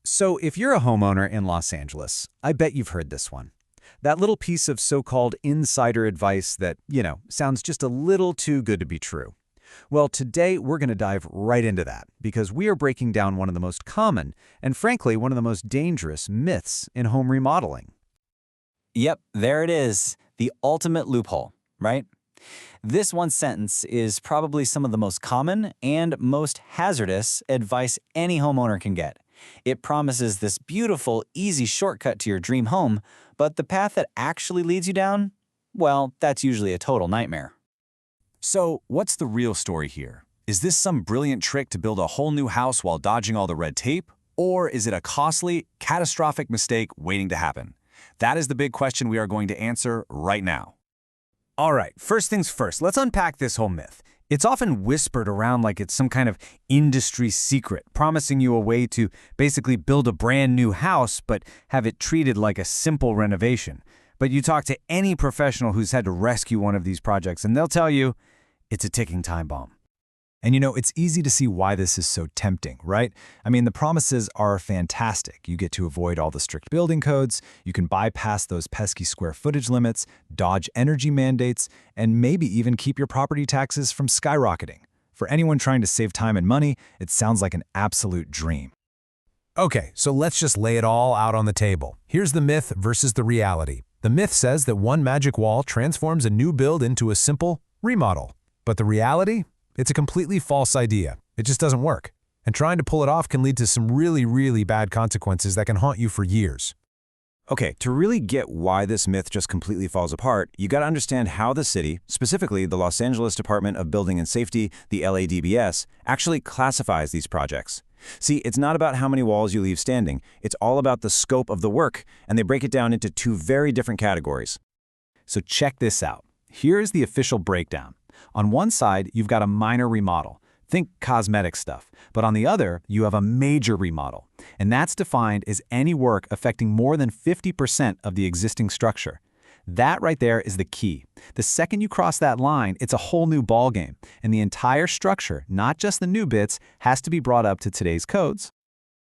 So if you're a homeowner in Los Angeles, I bet you've heard this one. That little piece of so-called insider advice that, sounds just a little too good to be true. Well, today we're going to dive right into that because we are breaking down one of the most common and frankly one of the most dangerous myths in home remodeling. Yep, there it is. The ultimate loophole, right? This one sentence is probably some of the most common and most hazardous advice any homeowner can get. It promises this beautiful, easy shortcut to your dream home, but the path that actually leads you down, well, that's usually a total nightmare. So, what's the real story here? Is this some brilliant trick to build a whole new house while dodging all the red tape? Or is it a costly, catastrophic mistake waiting to happen? That is the big question we are going to answer right now. All right, first things first, let's unpack this whole myth. It's often whispered around like it's some kind of industry secret, promising you a way to basically build a brand new house but have it treated like a simple renovation. But you talk to any professional who's had to rescue one of these projects and they'll tell you it's a ticking time bomb. And it's easy to see why this is so tempting, right? I mean, the promises are fantastic. You get to avoid all the strict building codes, you can bypass those pesky square footage limits, dodge energy mandates, and maybe even keep your property taxes from skyrocketing. For anyone trying to save time and money, it sounds like an absolute dream. Okay, so let's just lay it all out on the table. Here's the myth versus the reality. The myth says that one magic wall transforms a new build into a simple remodel. But the reality? It's a completely false idea. It just doesn't work. And trying to pull it off can lead to some really, really bad consequences that can haunt you for years. Okay, to really get why this myth just completely falls apart, you got to understand how the city, specifically the Los Angeles Department of Building and Safety, the LADBS, actually classifies these projects. See, it's not about how many walls you leave standing. It's all about the scope of the work, and they break it down into two very different categories. So check this out. Here's the official breakdown. On one side, you've got a minor remodel. Think cosmetic stuff. But on the other, you have a major remodel. And that's defined as any work affecting more than 50% of the existing structure. That right there is the key. The second you cross that line, it's a whole new ballgame. And the entire structure, not just the new bits, has to be brought up to today's codes.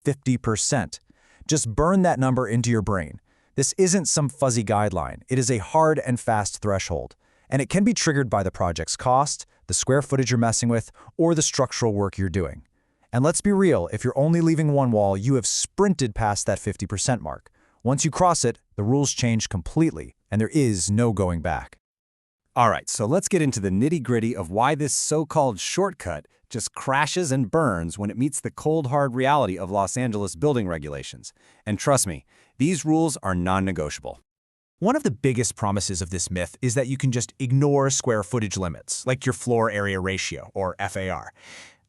50%. Just burn that number into your brain. This isn't some fuzzy guideline. It is a hard and fast threshold. And it can be triggered by the project's cost, the square footage you're messing with, or the structural work you're doing. And let's be real, if you're only leaving one wall, you have sprinted past that 50% mark. Once you cross it, the rules change completely, and there is no going back. All right, so let's get into the nitty-gritty of why this so-called shortcut just crashes and burns when it meets the cold, hard reality of Los Angeles building regulations. And trust me, these rules are non-negotiable. One of the biggest promises of this myth is that you can just ignore square footage limits, like your floor area ratio, or FAR.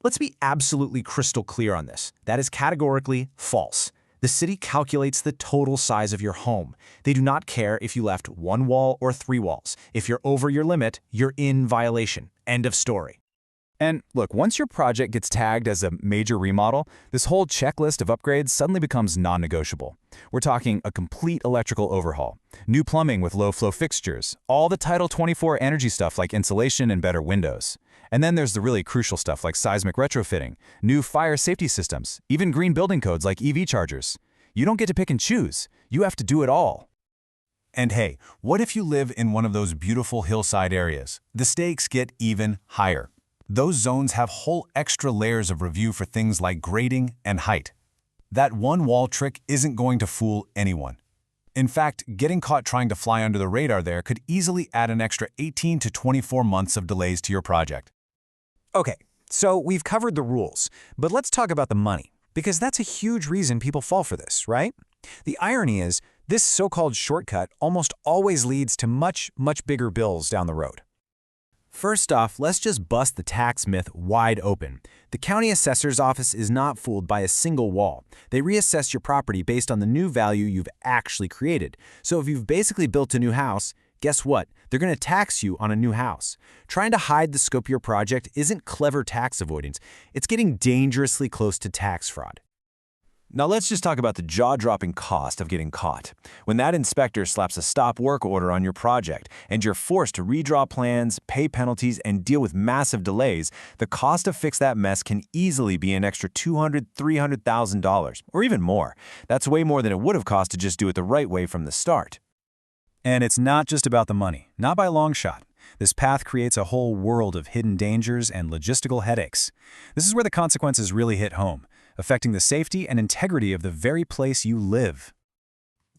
Let's be absolutely crystal clear on this. That is categorically false. The city calculates the total size of your home. They do not care if you left one wall or three walls. If you're over your limit, you're in violation. End of story. And look, once your project gets tagged as a major remodel, this whole checklist of upgrades suddenly becomes non-negotiable. We're talking a complete electrical overhaul, new plumbing with low-flow fixtures, all the Title 24 energy stuff like insulation and better windows. And then there's the really crucial stuff like seismic retrofitting, new fire safety systems, even green building codes like EV chargers. You don't get to pick and choose. You have to do it all. And hey, what if you live in one of those beautiful hillside areas? The stakes get even higher. Those zones have whole extra layers of review for things like grading and height. That one wall trick isn't going to fool anyone. In fact, getting caught trying to fly under the radar there could easily add an extra 18 to 24 months of delays to your project. Okay, so we've covered the rules, but let's talk about the money, because that's a huge reason people fall for this, right? The irony is, this so-called shortcut almost always leads to much, much bigger bills down the road. First off, let's just bust the tax myth wide open. The county assessor's office is not fooled by a single wall. They reassess your property based on the new value you've actually created. So if you've basically built a new house, guess what? They're going to tax you on a new house. Trying to hide the scope of your project isn't clever tax avoidance. It's getting dangerously close to tax fraud. Now let's just talk about the jaw-dropping cost of getting caught. When that inspector slaps a stop work order on your project and you're forced to redraw plans, pay penalties, and deal with massive delays, the cost to fix that mess can easily be an extra $200,000, $300,000, or even more. That's way more than it would have cost to just do it the right way from the start. And it's not just about the money, not by a long shot. This path creates a whole world of hidden dangers and logistical headaches. This is where the consequences really hit home, affecting the safety and integrity of the very place you live.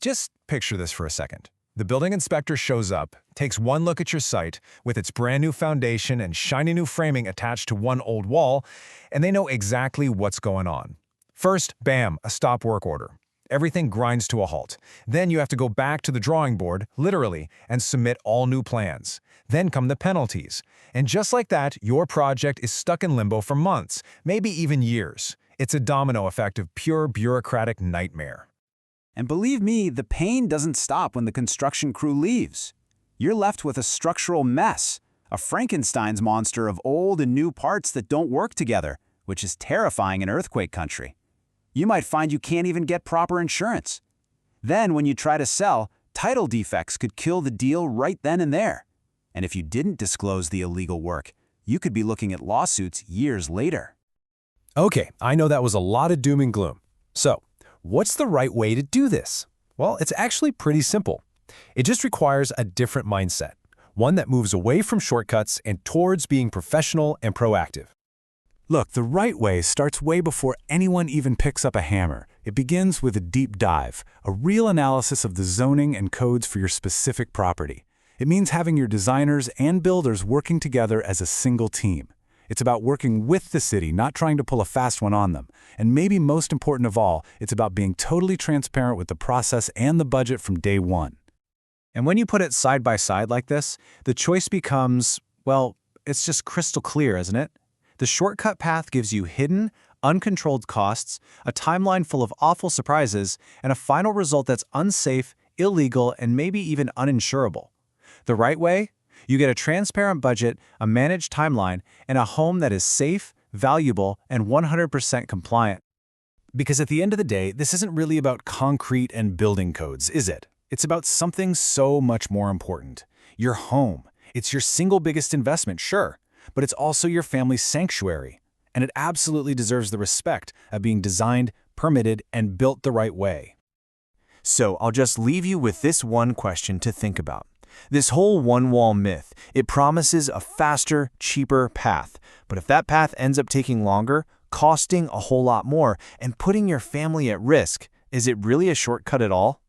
Just picture this for a second. The building inspector shows up, takes one look at your site with its brand new foundation and shiny new framing attached to one old wall, and they know exactly what's going on. First, bam, a stop work order. Everything grinds to a halt. Then you have to go back to the drawing board, literally, and submit all new plans. Then come the penalties. And just like that, your project is stuck in limbo for months, maybe even years. It's a domino effect of pure bureaucratic nightmare. And believe me, the pain doesn't stop when the construction crew leaves. You're left with a structural mess, a Frankenstein's monster of old and new parts that don't work together, which is terrifying in earthquake country. You might find you can't even get proper insurance. Then, when you try to sell, title defects could kill the deal right then and there. And if you didn't disclose the illegal work, you could be looking at lawsuits years later. Okay, I know that was a lot of doom and gloom. So, what's the right way to do this? Well, it's actually pretty simple. It just requires a different mindset, one that moves away from shortcuts and towards being professional and proactive. Look, the right way starts way before anyone even picks up a hammer. It begins with a deep dive, a real analysis of the zoning and codes for your specific property. It means having your designers and builders working together as a single team. It's about working with the city, not trying to pull a fast one on them. And maybe most important of all, it's about being totally transparent with the process and the budget from day one. And when you put it side by side like this, the choice becomes, well, it's just crystal clear, isn't it? The shortcut path gives you hidden, uncontrolled costs, a timeline full of awful surprises, and a final result that's unsafe, illegal, and maybe even uninsurable. The right way? You get a transparent budget, a managed timeline, and a home that is safe, valuable, and 100% compliant. Because at the end of the day, this isn't really about concrete and building codes, is it? It's about something so much more important. Your home. It's your single biggest investment, sure, but it's also your family's sanctuary. And it absolutely deserves the respect of being designed, permitted, and built the right way. So I'll just leave you with this one question to think about. This whole one-wall myth, it promises a faster, cheaper path. But if that path ends up taking longer, costing a whole lot more, and putting your family at risk, is it really a shortcut at all?